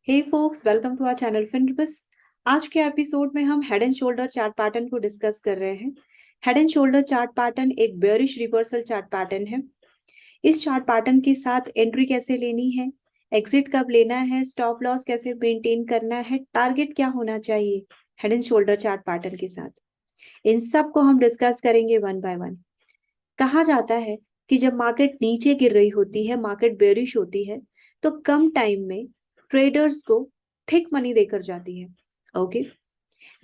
Hey folks, welcome to our channel Finbus. आज के episode में हम head and shoulder chart pattern को डिस्कस कर रहे हैं। Head and shoulder chart pattern एक बेयरिश रिवर्सल चार्ट पैटर्न है। इस चार्ट पैटर्न के साथ एंट्री कैसे लेनी है, एग्जिट कब लेना है, स्टॉप लॉस कैसे मेंटेन करना है, टारगेट क्या होना चाहिए head and shoulder chart pattern के साथ, इन सब को हम डिस्कस करेंगे वन बाय वन। कहा जाता है कि जब मार्केट नीचे गिर रही होती है, मार्केट बेयरिश होती है, तो कम टाइम में ट्रेडर्स को थिक मनी देकर जाती है। ओके,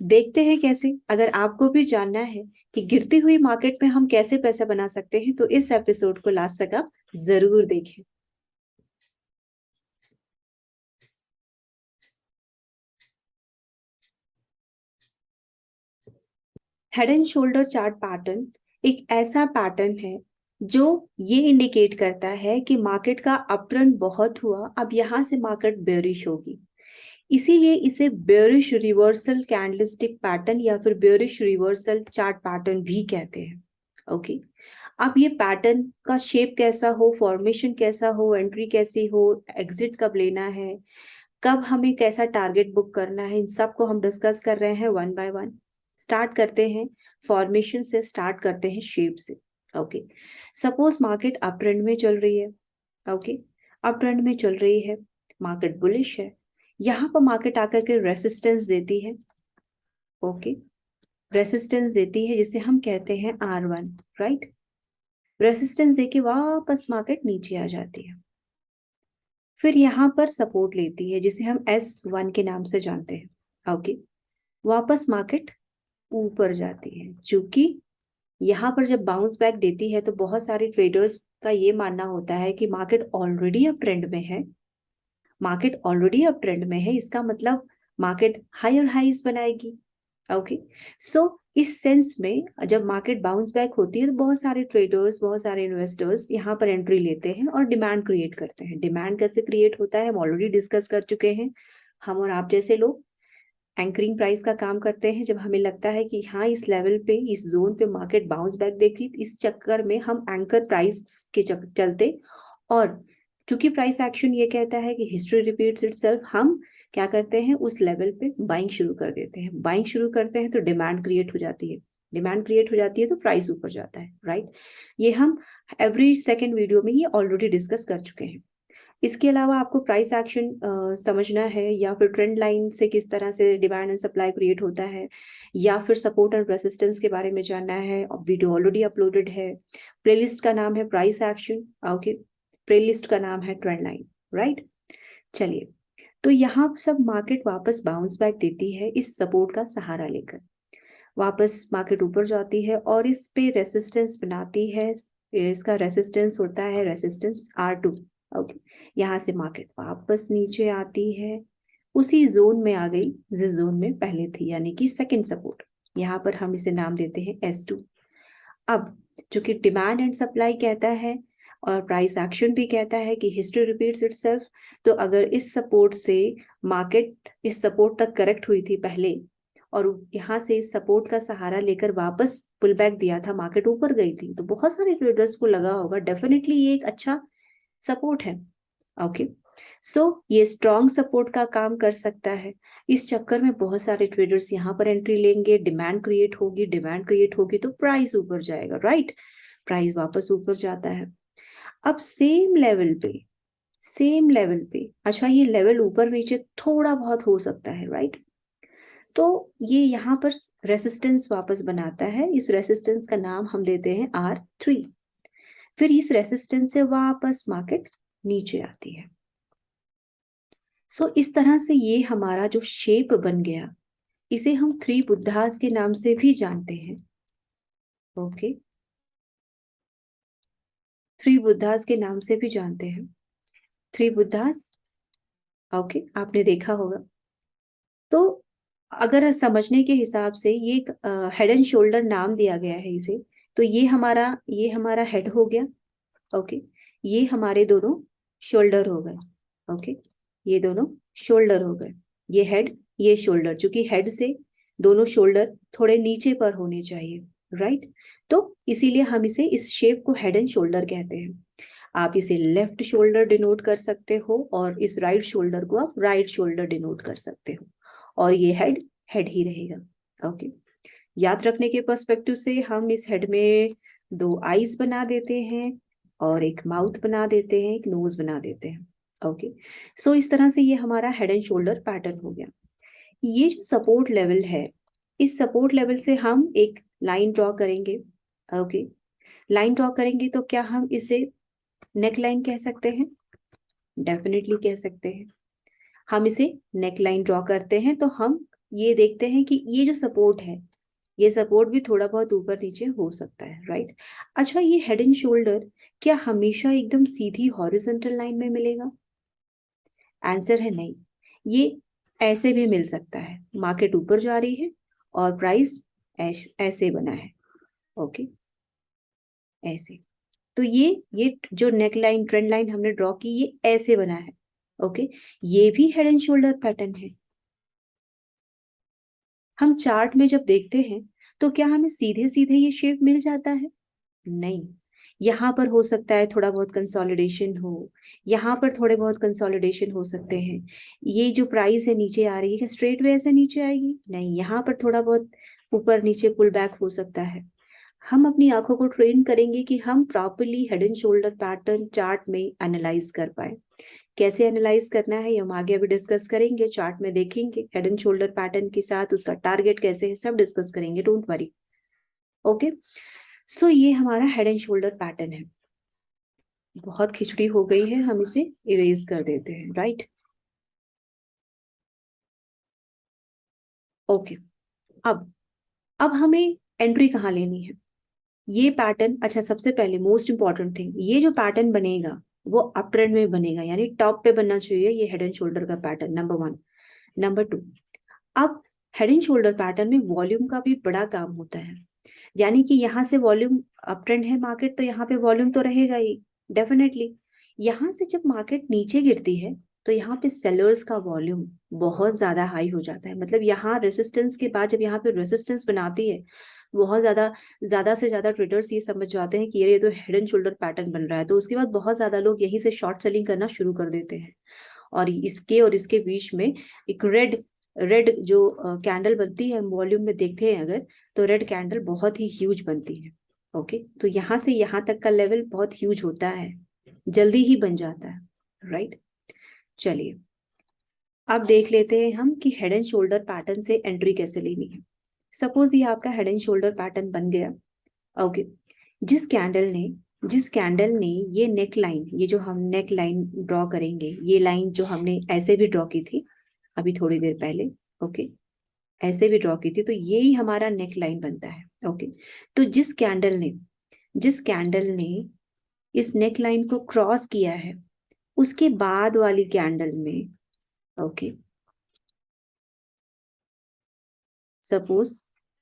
देखते हैं कैसे। अगर आपको भी जानना है कि गिरती हुई मार्केट में हम कैसे पैसा बना सकते हैं, तो इस एपिसोड को लास्ट तक आप जरूर देखें। Head and shoulder chart pattern एक ऐसा पैटर्न है जो ये इंडिकेट करता है कि मार्केट का अपट्रेंड बहुत हुआ, अब यहां से मार्केट बेयरिश होगी। इसीलिए इसे बेयरिश रिवर्सल कैंडलस्टिक पैटर्न या फिर बेयरिश रिवर्सल चार्ट पैटर्न भी कहते हैं। ओके, अब ये पैटर्न का शेप कैसा हो, फॉर्मेशन कैसा हो, एंट्री कैसी हो, एग्जिट कब लेना है, कब हमें कैसा टारगेट बुक करना है, इन सब को हम डिस्कस कर रहे हैं वन बाय वन। स्टार्ट करते हैं फॉर्मेशन से, स्टार्ट करते हैं शेप से। Okay, suppose market up trend में चल रही है। ओके, अप ट्रेंड में चल रही है, मार्केट बुलिश है, यहाँ पर मार्केट आकर के रेसिस्टेंस देती है। ओके, रेसिस्टेंस देती है जिसे हम कहते हैं R1, राइट। रेसिस्टेंस देके वापस मार्केट नीचे आ जाती है, फिर यहाँ पर सपोर्ट लेती है जिसे हम S1 के नाम से जानते हैं। ओके, वापस मार्केट ऊपर जाती है। चूंकि यहाँ पर जब बाउंस बैक देती है तो बहुत सारे ट्रेडर्स का ये मानना होता है कि मार्केट ऑलरेडी अप ट्रेंड में है, मार्केट ऑलरेडी अप ट्रेंड में है, इसका मतलब मार्केट हायर हाइज बनाएगी। ओके, सो इस सेंस में जब मार्केट बाउंस बैक होती है तो बहुत सारे ट्रेडर्स, बहुत सारे इन्वेस्टर्स यहाँ पर एंट्री लेते हैं और डिमांड क्रिएट करते हैं। डिमांड कैसे क्रिएट होता है हम ऑलरेडी डिस्कस कर चुके हैं। हम और आप जैसे लोग एंकरिंग प्राइस का काम करते हैं। जब हमें लगता है कि हाँ इस लेवल पे, इस जोन पे मार्केट बाउंस बैक देगी, इस चक्कर में हम एंकर प्राइस के चलते, और क्योंकि प्राइस एक्शन ये कहता है कि हिस्ट्री रिपीट्स इटसेल्फ, हम क्या करते हैं उस लेवल पे बाइंग शुरू कर देते हैं। बाइंग शुरू करते हैं तो डिमांड क्रिएट हो जाती है, डिमांड क्रिएट हो जाती है तो प्राइस ऊपर जाता है, राइट। ये हम एवरी सेकेंड वीडियो में ये ऑलरेडी डिस्कस कर चुके हैं। इसके अलावा आपको प्राइस एक्शन समझना है, या फिर ट्रेंड लाइन से किस तरह से डिमांड एंड सप्लाई क्रिएट होता है, या फिर सपोर्ट एंड रेसिस्टेंस के बारे में जानना है, वीडियो ऑलरेडी अपलोडेड है। प्लेलिस्ट का नाम है प्राइस एक्शन। ओके, प्लेलिस्ट का नाम है ट्रेंड लाइन, राइट। चलिए, तो यहाँ सब मार्केट वापस बाउंस बैक देती है इस सपोर्ट का सहारा लेकर, वापस मार्केट ऊपर जाती है और इस पे रेसिस्टेंस बनाती है। इसका रेसिस्टेंस होता है रेसिस्टेंस R2। ओके, यहाँ से मार्केट वापस नीचे आती है, उसी जोन में आ गई जिस जोन में पहले थी, यानी कि सेकंड सपोर्ट। यहाँ पर हम इसे नाम देते हैं S2। अब चूंकि डिमांड एंड सप्लाई कहता है और प्राइस एक्शन भी कहता है कि हिस्ट्री रिपीट्स इटसेल्फ, तो अगर इस सपोर्ट से मार्केट इस सपोर्ट तक करेक्ट हुई थी पहले, और यहाँ से इस सपोर्ट का सहारा लेकर वापस पुल बैक दिया था, मार्केट ऊपर गई थी, तो बहुत सारे ट्रेडर्स को लगा होगा डेफिनेटली ये एक अच्छा सपोर्ट है। ओके, सो ये स्ट्रॉन्ग सपोर्ट का काम कर सकता है। इस चक्कर में बहुत सारे ट्रेडर्स यहाँ पर एंट्री लेंगे, डिमांड क्रिएट होगी, डिमांड क्रिएट होगी तो प्राइस ऊपर जाएगा, राइट। प्राइस वापस ऊपर जाता है। अब सेम लेवल पे, सेम लेवल पे, अच्छा ये लेवल ऊपर नीचे थोड़ा बहुत हो सकता है, राइट। तो ये यहाँ पर रेसिस्टेंस वापस बनाता है, इस रेसिस्टेंस का नाम हम देते हैं R3। फिर इस रेसिस्टेंस से वापस मार्केट नीचे आती है। सो इस तरह से ये हमारा जो शेप बन गया, इसे हम थ्री बुद्धास के नाम से भी जानते हैं। ओके, थ्री बुद्धास के नाम से भी जानते हैं, थ्री बुद्धास। ओके, आपने देखा होगा। तो अगर समझने के हिसाब से ये हेड एंड शोल्डर नाम दिया गया है इसे, तो ये हमारा हेड हो गया। ओके, ये हमारे दोनों शोल्डर हो गए। ओके, ये दोनों शोल्डर हो गए, ये हेड ये शोल्डर। चूंकि हेड से दोनों शोल्डर थोड़े नीचे पर होने चाहिए, राइट। तो इसीलिए हम इसे, इस शेप को हेड एंड शोल्डर कहते हैं। आप इसे लेफ्ट शोल्डर डिनोट कर सकते हो और इस राइट शोल्डर को आप राइट शोल्डर डिनोट कर सकते हो, और ये हेड हेड ही रहेगा। ओके, याद रखने के पर्सपेक्टिव से हम इस हेड में 2 आईज बना देते हैं और एक माउथ बना देते हैं, एक नोज बना देते हैं। ओके, सो इस तरह से ये हमारा हेड एंड शोल्डर पैटर्न हो गया। ये जो सपोर्ट लेवल है, इस सपोर्ट लेवल से हम एक लाइन ड्रॉ करेंगे। ओके, लाइन ड्रॉ करेंगे तो क्या हम इसे नेक लाइन कह सकते हैं? डेफिनेटली कह सकते हैं। हम इसे नेक लाइन ड्रॉ करते हैं तो हम ये देखते हैं कि ये जो सपोर्ट है, ये सपोर्ट भी थोड़ा बहुत ऊपर नीचे हो सकता है, राइट। अच्छा, ये हेड एंड शोल्डर क्या हमेशा एकदम सीधी हॉरिजॉन्टल लाइन में मिलेगा? आंसर है नहीं। ये ऐसे भी मिल सकता है, मार्केट ऊपर जा रही है और प्राइस ऐसे बना है। ओके, ऐसे। तो ये जो नेक लाइन ट्रेंड लाइन हमने ड्रॉ की, ये ऐसे बना है। ओके, ये भी हेड एंड शोल्डर पैटर्न है। हम चार्ट में जब देखते हैं तो क्या हमें सीधे सीधे ये शेप मिल जाता है? नहीं, यहाँ पर हो सकता है थोड़ा बहुत कंसोलिडेशन हो, यहाँ पर थोड़े बहुत कंसोलिडेशन हो सकते हैं। ये जो प्राइस है नीचे आ रही है, क्या स्ट्रेट वे ऐसे नीचे आएगी? नहीं, यहाँ पर थोड़ा बहुत ऊपर नीचे पुल बैक हो सकता है। हम अपनी आंखों को ट्रेन करेंगे कि हम properly head and shoulder pattern chart में एनालाइज कर पाए। कैसे एनालाइज करना है ये हम आगे अभी डिस्कस करेंगे, चार्ट में देखेंगे हेड एंड शोल्डर पैटर्न के साथ उसका टारगेट कैसे है, सब डिस्कस करेंगे, डोंट वरी। ओके, सो ये हमारा हेड एंड शोल्डर पैटर्न है। बहुत खिचड़ी हो गई है, हम इसे इरेज कर देते हैं, राइट। ओके, अब हमें एंट्री कहाँ लेनी है? ये पैटर्न, अच्छा सबसे पहले मोस्ट इंपॉर्टेंट थिंग, ये जो पैटर्न बनेगा वो अप ट्रेंड में बनेगा, यानी टॉप पे बनना चाहिए ये हेड एंड शोल्डर का पैटर्न, नंबर 1। नंबर 2, अब हेड एंड शोल्डर पैटर्न में वॉल्यूम का भी बड़ा काम होता है, यानी कि यहाँ से वॉल्यूम, अप ट्रेंड है मार्केट तो यहाँ पे वॉल्यूम तो रहेगा ही डेफिनेटली। यहाँ से जब मार्केट नीचे गिरती है तो यहाँ पे सेलर्स का वॉल्यूम बहुत ज्यादा हाई हो जाता है, मतलब यहाँ रेसिस्टेंस के बाद जब यहाँ पे रेसिस्टेंस बनाती है बहुत ज्यादा से ज्यादा ट्रेडर्स ये समझ जाते हैं कि ये तो हेड एंड शोल्डर पैटर्न बन रहा है, तो उसके बाद बहुत ज्यादा लोग यही से शॉर्ट सेलिंग करना शुरू कर देते हैं। और इसके बीच में एक रेड रेड जो कैंडल बनती है, हम वॉल्यूम में देखते हैं अगर, तो रेड कैंडल बहुत ही ह्यूज बनती है। ओके, तो यहाँ से यहाँ तक का लेवल बहुत ह्यूज होता है, जल्दी ही बन जाता है, राइट। चलिए अब देख लेते हैं हम कि हेड एंड शोल्डर पैटर्न से एंट्री कैसे लेनी है। सपोज ये आपका हेड एंड शोल्डर पैटर्न बन गया। ओके, जिस कैंडल ने ये नेक लाइन, ये जो हम नेक लाइन ड्रॉ करेंगे, ये लाइन जो हमने ऐसे भी ड्रॉ की थी अभी थोड़ी देर पहले, ओके, ऐसे भी ड्रॉ की थी, तो ये ही हमारा नेक लाइन बनता है। ओके, तो जिस कैंडल ने इस नेक लाइन को क्रॉस किया है, उसके बाद वाली कैंडल में, ओके, सपोज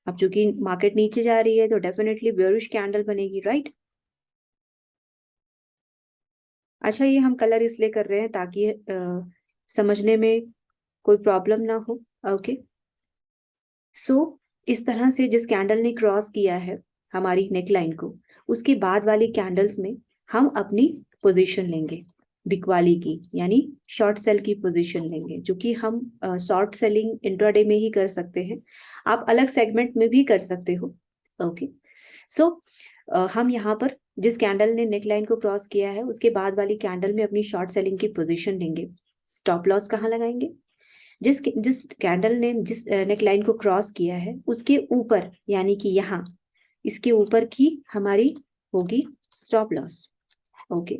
अब चूंकि मार्केट नीचे जा रही है तो डेफिनेटली बेयरिश कैंडल बनेगी, राइट। अच्छा, ये हम कलर इसलिए कर रहे हैं ताकि समझने में कोई प्रॉब्लम ना हो। ओके, सो इस तरह से जिस कैंडल ने क्रॉस किया है हमारी नेकलाइन को, उसके बाद वाली कैंडल्स में हम अपनी पोजीशन लेंगे बिकवाली की, यानी शॉर्ट सेल की पोजीशन लेंगे, जो कि हम शॉर्ट सेलिंग इंट्राडे में ही कर सकते हैं, आप अलग सेगमेंट में भी कर सकते हो। ओके, सो हम यहाँ पर जिस कैंडल ने नेकलाइन को क्रॉस किया है उसके बाद वाली कैंडल में अपनी शॉर्ट सेलिंग की पोजीशन लेंगे। स्टॉप लॉस कहाँ लगाएंगे? जिस जिस कैंडल ने जिस नेकलाइन को क्रॉस किया है उसके ऊपर, यानी कि यहाँ इसके ऊपर की हमारी होगी स्टॉप लॉस। ओके,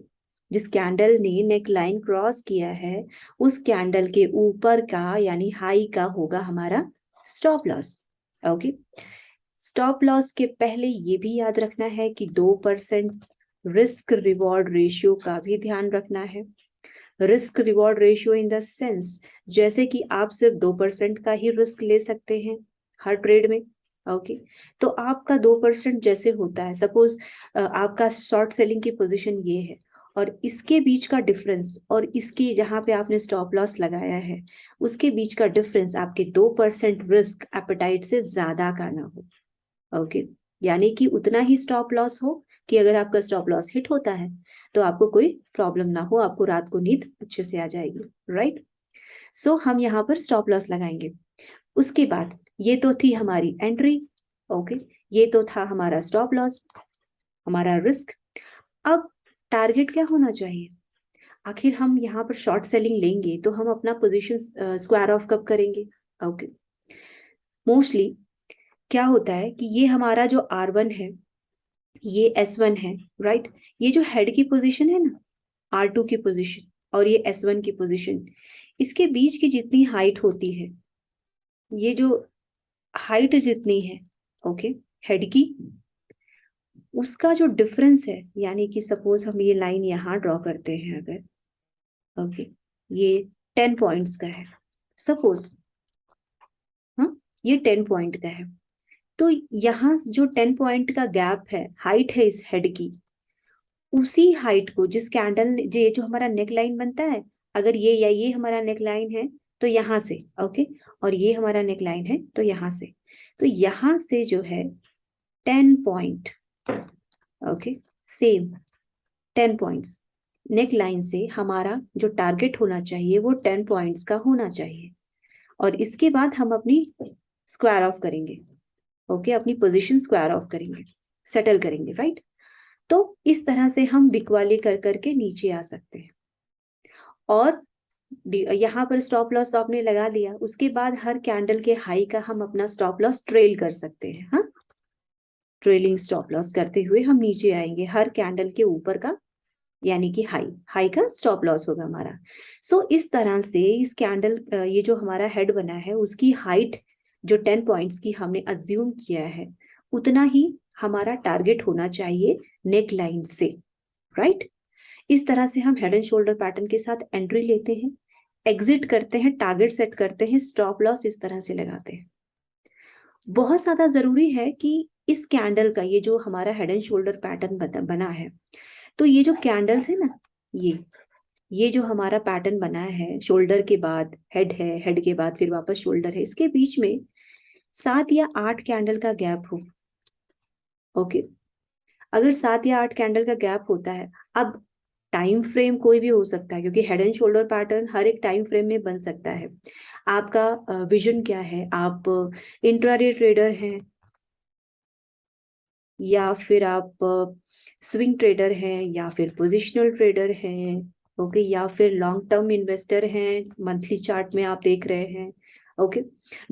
जिस कैंडल ने नेकलाइन क्रॉस किया है उस कैंडल के ऊपर का यानी हाई का होगा हमारा stop loss. Okay, stop loss के पहले ये भी याद रखना है कि 2% रिस्क रिवॉर्ड रेशियो का भी ध्यान रखना है। Risk reward ratio in the sense, जैसे कि आप सिर्फ 2% का ही रिस्क ले सकते हैं हर ट्रेड में। ओके, तो आपका 2% जैसे होता है, सपोज आपका शॉर्ट सेलिंग की पोजीशन ये है और इसके बीच का डिफरेंस और इसके जहां पे आपने स्टॉप लॉस लगाया है उसके बीच का डिफरेंस आपके 2% रिस्क एपेटाइट से ज्यादा का ना हो। ओके, यानी कि उतना ही स्टॉप लॉस हो कि अगर आपका स्टॉप लॉस हिट होता है तो आपको कोई प्रॉब्लम ना हो, आपको रात को नींद अच्छे से आ जाएगी, राइट। सो हम यहाँ पर स्टॉप लॉस लगाएंगे। उसके बाद ये तो थी हमारी एंट्री, ओके, ये तो था हमारा स्टॉप लॉस, हमारा रिस्क। अब टारगेट क्या होना चाहिए? आखिर हम यहाँ पर शॉर्ट सेलिंग लेंगे तो हम अपना पोजीशन स्क्वायर ऑफ कब करेंगे? ओके, मोस्टली क्या होता है कि ये हमारा जो R1 है, ये S1 है, राइट। ये जो हेड की पोजीशन है ना, R2 की पोजीशन, और ये S1 की पोजीशन, इसके बीच की जितनी हाइट होती है, ये जो हाइट जितनी है, ओके, हेड की, उसका जो डिफरेंस है, यानी कि सपोज हम ये लाइन यहाँ ड्रॉ करते हैं अगर, ओके, ये 10 पॉइंट्स का है सपोज, हाँ, ये 10 पॉइंट का है, तो यहाँ जो 10 पॉइंट का गैप है, हाइट है इस हेड की, उसी हाइट को जिस कैंडल, ये जो हमारा नेक लाइन बनता है, अगर ये या ये हमारा नेक लाइन है तो यहाँ से, ओके, और ये हमारा नेक लाइन है तो यहाँ से, तो यहाँ से जो है 10 point, okay, same 10 points neck line से हमारा जो टारगेट होना चाहिए वो 10 पॉइंट्स का होना चाहिए, और इसके बाद हम अपनी स्क्वायर ऑफ करेंगे, ओके, अपनी पोजीशन स्क्वायर ऑफ करेंगे, सेटल करेंगे, राइट। तो इस तरह से हम बिकवाली कर करके नीचे आ सकते हैं। और यहाँ पर स्टॉप लॉस तो आपने लगा लिया, उसके बाद हर कैंडल के हाई का हम अपना स्टॉप लॉस ट्रेल कर सकते हैं, हाँ, ट्रेलिंग स्टॉप लॉस करते हुए हम नीचे आएंगे हर कैंडल के ऊपर का, यानी कि हाई, हाई का स्टॉप लॉस होगा हमारा। सो इस तरह से इस कैंडल, ये जो हमारा हेड बना है उसकी हाइट जो 10 पॉइंट्स की हमने अज्यूम किया है, उतना ही हमारा टारगेट होना चाहिए नेक लाइन से, राइट। इस तरह से हम हेड एंड शोल्डर पैटर्न के साथ एंट्री लेते हैं, एग्जिट करते हैं, टारगेट सेट करते हैं, स्टॉप लॉस इस तरह से लगाते हैं। बहुत ज्यादा जरूरी है कि इस कैंडल का, ये जो हमारा हेड एंड शोल्डर पैटर्न बना है, तो ये जो कैंडल्स है ना, ये जो हमारा पैटर्न बना है, शोल्डर के बाद हेड है, हेड के बाद फिर वापस शोल्डर है, इसके बीच में 7 या 8 कैंडल का गैप हो, ओके। अगर 7 या 8 कैंडल का गैप होता है, अब टाइम फ्रेम कोई भी हो सकता है, क्योंकि हेड एंड शोल्डर पैटर्न हर एक टाइम फ्रेम में बन सकता है। आपका विजन क्या है? आप इंट्राडे ट्रेडर हैं, या फिर आप स्विंग ट्रेडर हैं, या फिर पोजिशनल ट्रेडर हैं, ओके, या फिर लॉन्ग टर्म इन्वेस्टर हैं, मंथली चार्ट में आप देख रहे हैं, ओके।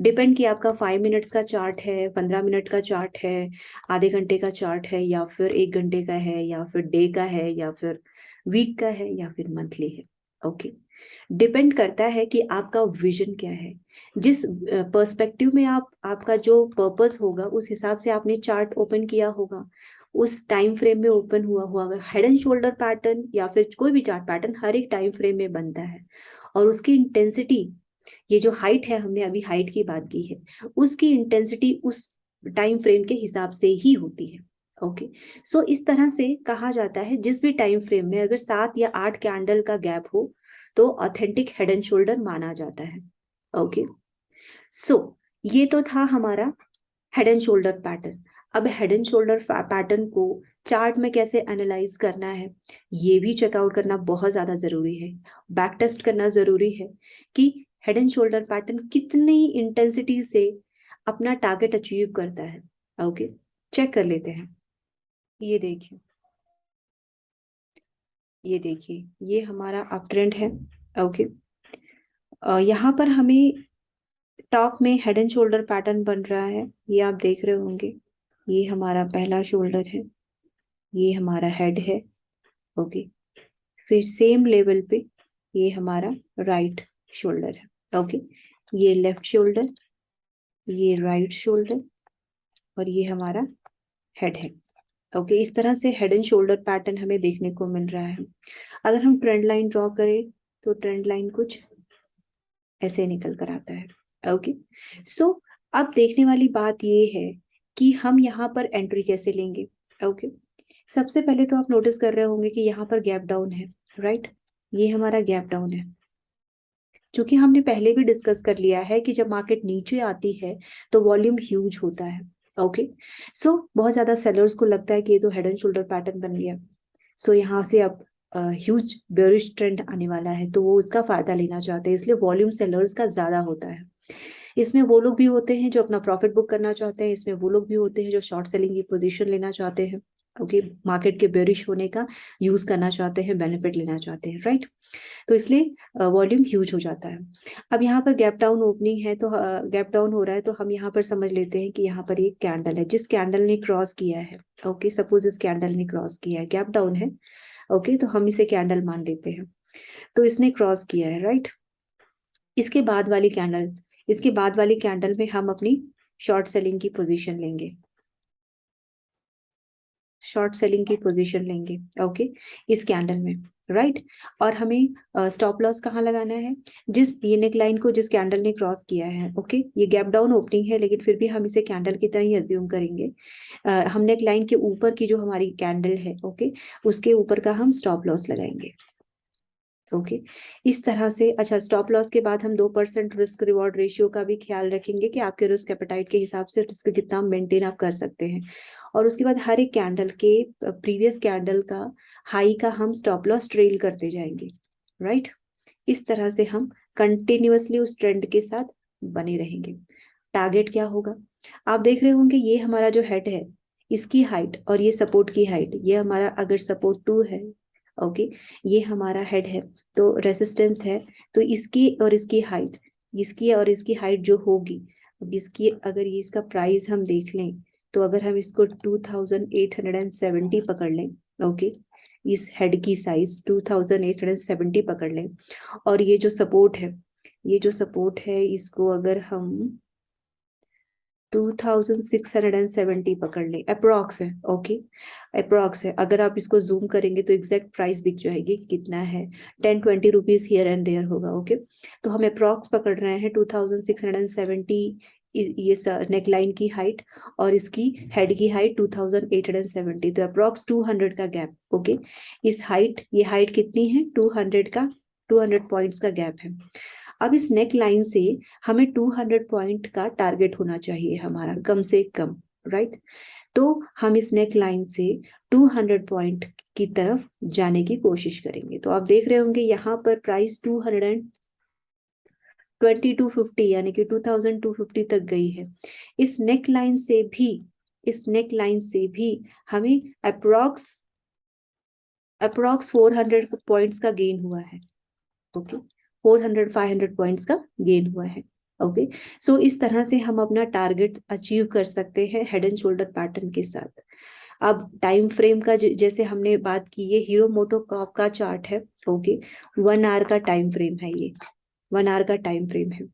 डिपेंड कि आपका 5 मिनट्स का चार्ट है, 15 मिनट का चार्ट है, आधे घंटे का चार्ट है, या फिर 1 घंटे का है, या फिर डे का है, या फिर वीक का है, या फिर मंथली है, ओके। डिपेंड करता है कि आपका विजन क्या है, जिस पर्सपेक्टिव में आपका जो पर्पस होगा उस हिसाब से आपने चार्ट ओपन किया होगा, उस टाइम फ्रेम में ओपन हुआ होगा। हेड एंड शोल्डर पैटर्न या फिर कोई भी चार्ट पैटर्न हर एक टाइम फ्रेम में बनता है, और उसकी इंटेंसिटी, ये जो हाइट है, हमने अभी हाइट की बात की है, उसकी इंटेंसिटी उस टाइम फ्रेम के हिसाब से ही होती है, ओके। सो इस तरह से कहा जाता है जिस भी टाइम फ्रेम में अगर 7 या 8 कैंडल का गैप हो तो ऑथेंटिक हेड एंड शोल्डर माना जाता है, ओके। सो ये तो था हमारा हेड एंड शोल्डर पैटर्न। अब हेड एंड शोल्डर पैटर्न को चार्ट में कैसे एनालाइज करना है, ये भी चेकआउट करना बहुत ज्यादा जरूरी है, बैक टेस्ट करना जरूरी है कि हेड एंड शोल्डर पैटर्न कितनी इंटेंसिटी से अपना टारगेट अचीव करता है, ओके। चेक कर लेते हैं। ये देखिए, ये देखिए, ये हमारा अप ट्रेंड है, ओके। यहाँ पर हमें टॉप में हेड एंड शोल्डर पैटर्न बन रहा है, ये आप देख रहे होंगे। ये हमारा पहला शोल्डर है, ये हमारा हेड है, ओके। फिर सेम लेवल पे ये हमारा राइट शोल्डर है, ओके। ये लेफ्ट शोल्डर, ये राइट शोल्डर, और ये हमारा हेड है, ओके। इस तरह से हेड एंड शोल्डर पैटर्न हमें देखने को मिल रहा है। अगर हम ट्रेंड लाइन ड्रॉ करें तो ट्रेंड लाइन कुछ ऐसे निकल कर आता है, ओके। सो अब देखने वाली बात ये है कि हम यहाँ पर एंट्री कैसे लेंगे, ओके। सबसे पहले तो आप नोटिस कर रहे होंगे कि यहाँ पर गैप डाउन है, राइट। ये हमारा गैप डाउन है, क्योंकि हमने पहले भी डिस्कस कर लिया है कि जब मार्केट नीचे आती है तो वॉल्यूम ह्यूज होता है, ओके, सो बहुत ज्यादा सेलर्स को लगता है कि ये तो हेड एंड शोल्डर पैटर्न बन गया, सो यहाँ से अब ह्यूज बेयरिश ट्रेंड आने वाला है, तो वो उसका फायदा लेना चाहते हैं, इसलिए वॉल्यूम सेलर्स का ज्यादा होता है। इसमें वो लोग भी होते हैं जो अपना प्रॉफिट बुक करना चाहते हैं, इसमें वो लोग भी होते हैं जो शॉर्ट सेलिंग की पोजीशन लेना चाहते हैं, ओके, मार्केट के बेयरिश होने का यूज करना चाहते हैं, बेनिफिट लेना चाहते हैं, राइट। तो इसलिए वॉल्यूम ह्यूज हो जाता है। अब यहाँ पर गैप डाउन ओपनिंग है, तो गैप डाउन हो रहा है, तो हम यहाँ पर समझ लेते हैं कि यहाँ पर एक कैंडल है, जिस कैंडल ने क्रॉस किया है, ओके, सपोज इस कैंडल ने क्रॉस किया है, गैप डाउन है, ओके, तो हम इसे कैंडल मान लेते हैं, तो इसने क्रॉस किया है, राइट। इसके बाद वाली कैंडल, इसके बाद वाली कैंडल में हम अपनी शॉर्ट सेलिंग की पोजीशन लेंगे, शॉर्ट सेलिंग की पोजीशन लेंगे, ओके, इस कैंडल में, राइट। और हमें स्टॉप लॉस कहाँ लगाना है, जिस ये नेक लाइन को जिस कैंडल ने क्रॉस किया है, ओके, ये गैप डाउन ओपनिंग है, लेकिन फिर भी हम इसे कैंडल की तरह ही अज्यूम करेंगे। हम नेक लाइन के ऊपर की जो हमारी कैंडल है, ओके, उसके ऊपर का हम स्टॉप लॉस लगाएंगे, ओके, इस तरह से। अच्छा, स्टॉप लॉस के बाद हम 2% रिस्क रिवॉर्ड रेशियो का भी ख्याल रखेंगे कि आपके रिस्क एपेटाइट के हिसाब से रिस्क कितना मेंटेन आप कर सकते हैं। और उसके बाद हर एक कैंडल के प्रीवियस कैंडल का हाई का हम स्टॉप लॉस ट्रेल करते जाएंगे, राइट। इस तरह से हम कंटिन्यूअसली उस ट्रेंड के साथ बने रहेंगे। टारगेट क्या होगा, आप देख रहे होंगे, ये हमारा जो हेड है, इसकी हाइट और ये सपोर्ट की हाइट, ये हमारा अगर सपोर्ट 2 है, ओके, ये हमारा हेड है, तो रेसिस्टेंस है, तो इसकी और इसकी हाइट, इसकी और इसकी हाइट जो होगी, अब इसकी अगर ये इसका प्राइस हम देख लें, तो अगर हम इसको 2870 पकड़ लें, ओके, इस हेड की साइज 2870 पकड़ लें, और ये जो सपोर्ट है, ये जो सपोर्ट है, इसको अगर हम 2670 पकड़ लें, अप्रोक्स है, ओके, अप्रोक्स है, अगर आप इसको जूम करेंगे तो एग्जैक्ट प्राइस दिख जाएगी कि कितना है, 10-20 रुपीज हियर एंड देयर होगा, ओके। तो हम अप्रोक्स पकड़ रहे हैं 2670, ये नेकलाइन की हाइट और इसकी हेड की हाइट 2870, तो अप्रोक्स 200 का गैप, ओके। इस हाइट, ये हाइट कितनी है, 200 पॉइंट्स का गैप है। अब इस नेक लाइन से हमें 200 पॉइंट का टारगेट होना चाहिए हमारा, कम से कम, राइट। तो हम इस नेक लाइन से 200 पॉइंट की तरफ जाने की कोशिश करेंगे। तो आप देख रहे होंगे यहाँ पर प्राइस 22250 यानी कि 2250 तक गई है। इस नेक लाइन से भी, इस नेक लाइन से भी हमें अप्रोक्स 400 पॉइंट्स का गेन हुआ है, ओके, 400-500 पॉइंट्स का गेन हुआ है, ओके। सो इस तरह से हम अपना टारगेट अचीव कर सकते हैं हेड एंड शोल्डर पैटर्न के साथ। अब टाइम फ्रेम का जैसे हमने बात की, ये हीरो मोटोकॉर्प का चार्ट है, ओके, 1 आवर का टाइम फ्रेम है, ये 1 आवर का टाइम फ्रेम है।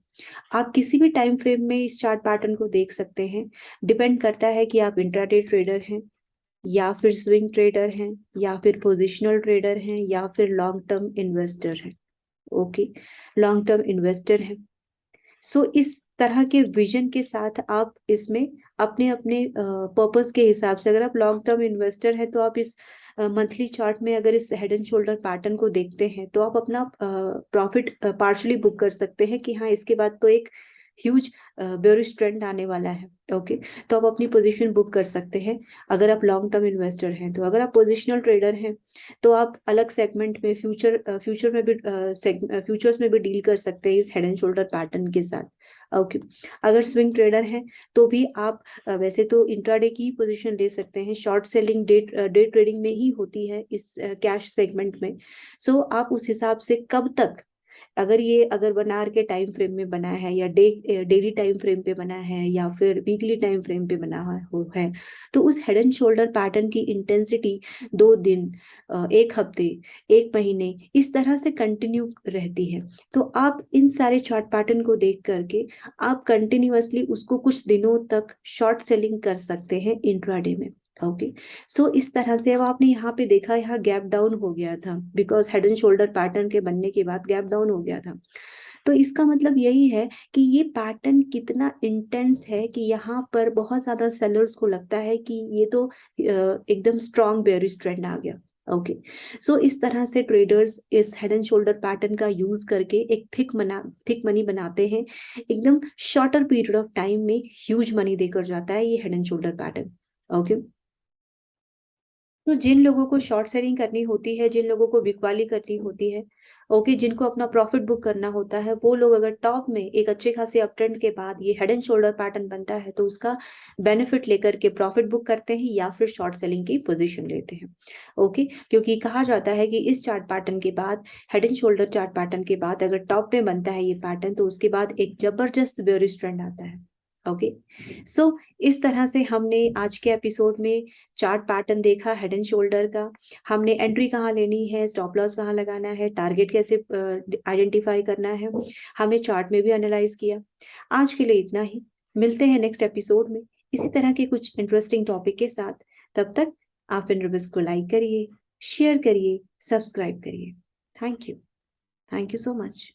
आप किसी भी टाइम फ्रेम में इस चार्ट पैटर्न को देख सकते हैं, डिपेंड करता है कि आप इंट्राडे ट्रेडर हैं, या फिर स्विंग ट्रेडर हैं, या फिर पोजिशनल ट्रेडर हैं, या फिर लॉन्ग टर्म इन्वेस्टर हैं, ओके, लॉन्ग टर्म इन्वेस्टर है। सो इस तरह के विजन के साथ आप इसमें अपने अपने पर्पस के हिसाब से, अगर आप लॉन्ग टर्म इन्वेस्टर हैं तो आप इस मंथली चार्ट में अगर इस हेड एंड शोल्डर पैटर्न को देखते हैं तो आप अपना प्रॉफिट पार्शली बुक कर सकते हैं कि हाँ, इसके बाद तो एक ह्यूज बेयरिश ट्रेंड आने वाला है, ओके। तो आप अपनी पोजीशन बुक कर सकते हैं अगर आप लॉन्ग टर्म इन्वेस्टर हैं। तो अगर आप पोजिशनल ट्रेडर हैं तो आप अलग सेगमेंट में फ्यूचर में भी फ्यूचर्स में भी डील कर सकते हैं इस हेड एंड शोल्डर पैटर्न के साथ, ओके। अगर स्विंग ट्रेडर हैं तो भी आप वैसे तो इंट्राडे की पोजीशन ले सकते हैं, शॉर्ट सेलिंग डे ट्रेडिंग में ही होती है इस कैश सेगमेंट में। सो आप उस हिसाब से कब तक, अगर 1 आवर के टाइम फ्रेम में बना है, या डेली टाइम फ्रेम पे बना है, या फिर वीकली टाइम फ्रेम पे बना है, तो उस हेड एंड शोल्डर पैटर्न की इंटेंसिटी 2 दिन, 1 हफ्ते, 1 महीने, इस तरह से कंटिन्यू रहती है। तो आप इन सारे चार्ट पैटर्न को देख करके आप कंटिन्यूअसली उसको कुछ दिनों तक शॉर्ट सेलिंग कर सकते हैं इंट्राडे में, ओके। सो इस तरह से अब आपने यहाँ पे देखा, यहाँ गैप डाउन हो गया था because head and shoulder pattern के बनने के बाद गैप डाउन हो गया था। तो इसका मतलब यही है कि ये पैटर्न कितना इंटेंस है कि यहाँ पर बहुत ज्यादा सेलर्स को लगता है कि ये तो एकदम स्ट्रॉन्ग बेयरिश ट्रेंड आ गया, ओके, सो इस तरह से ट्रेडर्स इस हेड एंड शोल्डर पैटर्न का यूज करके एक थिक मनी बनाते हैं। एकदम शॉर्टर पीरियड ऑफ टाइम में ह्यूज मनी देकर जाता है ये head and shoulder pattern. Okay, तो जिन लोगों को शॉर्ट सेलिंग करनी होती है, जिन लोगों को बिकवाली करनी होती है, ओके, जिनको अपना प्रॉफिट बुक करना होता है, वो लोग अगर टॉप में एक अच्छे खासे अपट्रेंड के बाद ये हेड एंड शोल्डर पैटर्न बनता है तो उसका बेनिफिट लेकर के प्रॉफिट बुक करते हैं या फिर शॉर्ट सेलिंग की पोजीशन लेते हैं। ओके, क्योंकि कहा जाता है कि इस चार्ट पैटर्न के बाद, head and shoulder chart pattern के बाद अगर टॉप में बनता है ये पैटर्न तो उसके बाद एक जबरदस्त बेयरिश ट्रेंड आता है। ओके, सो इस तरह से हमने आज के एपिसोड में चार्ट पैटर्न देखा हेड एंड शोल्डर का। हमने एंट्री कहाँ लेनी है, स्टॉप लॉस कहाँ लगाना है, टारगेट कैसे आइडेंटिफाई करना है, हमने चार्ट में भी एनालाइज किया। आज के लिए इतना ही, मिलते हैं नेक्स्ट एपिसोड में इसी तरह के कुछ इंटरेस्टिंग टॉपिक के साथ। तब तक आप फिनरबिस को लाइक करिए, शेयर करिए, सब्सक्राइब करिए। Thank you so much.